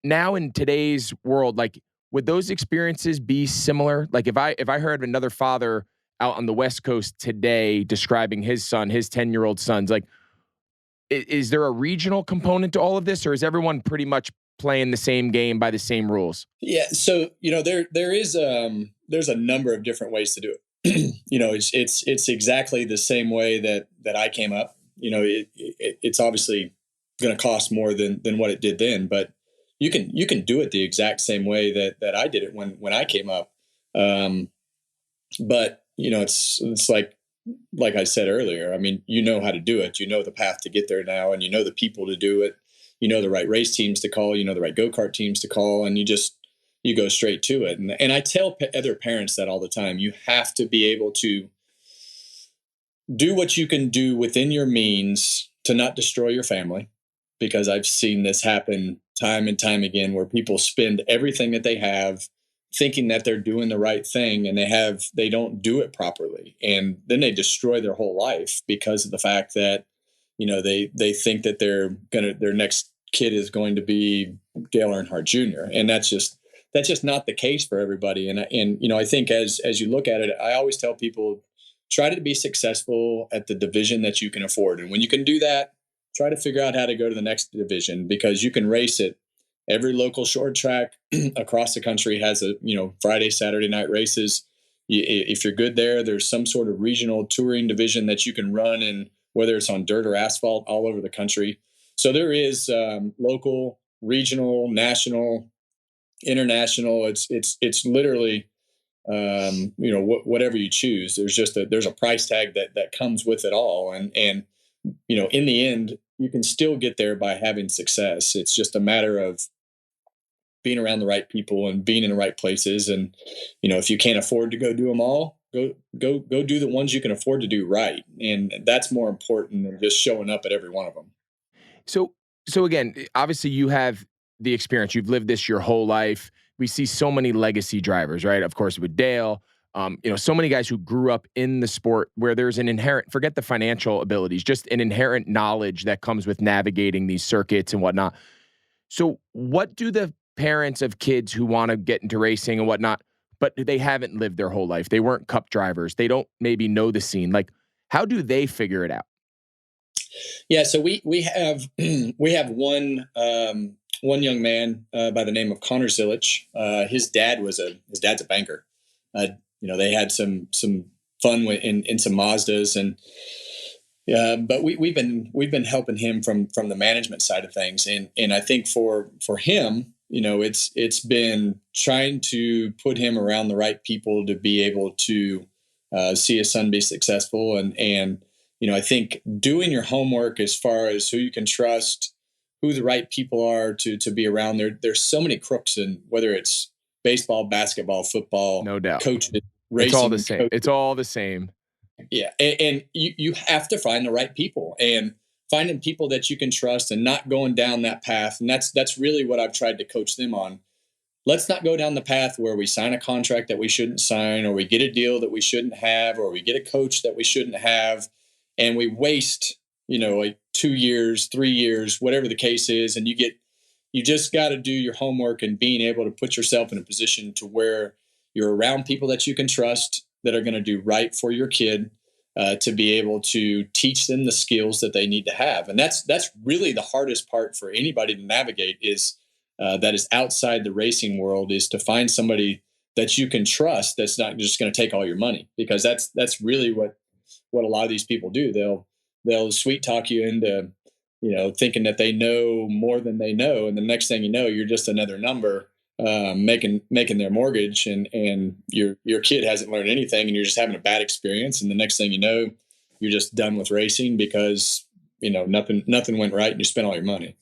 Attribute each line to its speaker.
Speaker 1: now in today's world, like, would those experiences be similar? Like, if I heard another father out on the West Coast today describing his son, his 10-year-old sons, like, is there a regional component to all of this, or is everyone pretty much playing the same game by the same rules?
Speaker 2: Yeah, so there's a number of different ways to do it. It's exactly the same way that I came up. It's obviously going to cost more than what it did then, but you can do it the exact same way that I did it when I came up. Um, but it's like I said earlier. I mean, you know how to do it. You know the path to get there now, and you know the people to do it. You know the right race teams to call. You know the right go kart teams to call, and you go straight to it. And I tell other parents that all the time. You have to be able to do what you can do within your means to not destroy your family, because I've seen this happen time and time again, where people spend everything that they have thinking that they're doing the right thing, and they don't do it properly, and then they destroy their whole life because of the fact that they think that their next kid is going to be Dale Earnhardt Jr., and that's just not the case for everybody. And I think as you look at it, I always tell people, try to be successful at the division that you can afford, and when you can do that, try to figure out how to go to the next division, because you can race it. Every local short track across the country has Friday, Saturday night races. If you're good there, there's some sort of regional touring division that you can run in, whether it's on dirt or asphalt, all over the country. So there is local, regional, national, international. It's literally whatever you choose. There's a price tag that comes with it all, and in the end, you can still get there by having success. It's just a matter of being around the right people and being in the right places. And if you can't afford to go do them all, go do the ones you can afford to do right, and that's more important than just showing up at every one of them.
Speaker 1: So so again, obviously you have the experience. You've lived this your whole life. We see so many legacy drivers, right? Of course, with Dale, so many guys who grew up in the sport where there's an inherent, forget the financial abilities, just an inherent knowledge that comes with navigating these circuits and whatnot. So what do the parents of kids who want to get into racing and whatnot, but they haven't lived their whole life? They weren't cup drivers. They don't maybe know the scene. Like, how do they figure it out?
Speaker 2: Yeah, so we have we have one young man by the name of Connor Zilich. His dad's a banker. They had some fun in some Mazdas, and but we've been helping him from the management side of things, and I think for him, it's been trying to put him around the right people to be able to see his son be successful, and I think doing your homework as far as who you can trust, who the right people are to be around. There's so many crooks, in whether it's baseball, basketball, football,
Speaker 1: No doubt.
Speaker 2: coaches,
Speaker 1: It's all the
Speaker 2: racing
Speaker 1: same. It's
Speaker 2: coaches.
Speaker 1: all the same.
Speaker 2: Yeah, and you have to find the right people, and finding people that you can trust, and not going down that path. And that's really what I've tried to coach them on. Let's not go down the path where we sign a contract that we shouldn't sign, or we get a deal that we shouldn't have, or we get a coach that we shouldn't have, and we waste like 2 years, 3 years, whatever the case is. And you just got to do your homework, and being able to put yourself in a position to where you're around people that you can trust, that are going to do right for your kid, to be able to teach them the skills that they need to have. And that's really the hardest part for anybody to navigate, is that is outside the racing world, is to find somebody that you can trust, that's not just going to take all your money, because that's really what a lot of these people do. They'll sweet talk you into thinking that they know more than they know, and the next thing you know, you're just another number, making their mortgage, and your kid hasn't learned anything, and you're just having a bad experience, and the next thing you know, you're just done with racing because nothing went right, and you spent all your money.